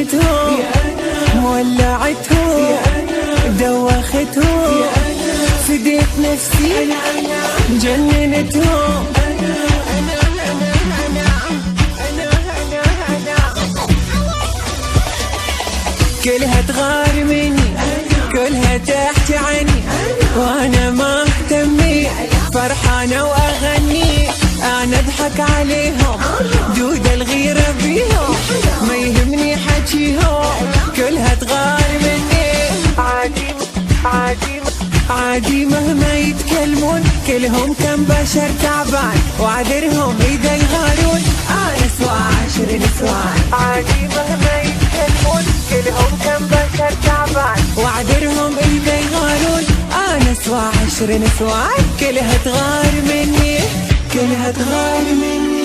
جننتهم ولعتهم دوختهم فديت نفسي جننتهم. كلها تغار مني كلها تحت عني وانا ما اهتمي فرحانة واغني. انا اضحك عليهم دود الغيرة بيهم ما يهمني حكيهم كلها تغار مني. عادي مهما يتكلمون كلهم كم بشر تعبان وعذرهم اذا يغارون. انا سوا 10 نسوان عادي مهما يتكلمون كلهم كم بشر تعبان وعذرهم اذا يغارون. انا سوا 10 نسوان كلها تغار مني كلها تغار مني.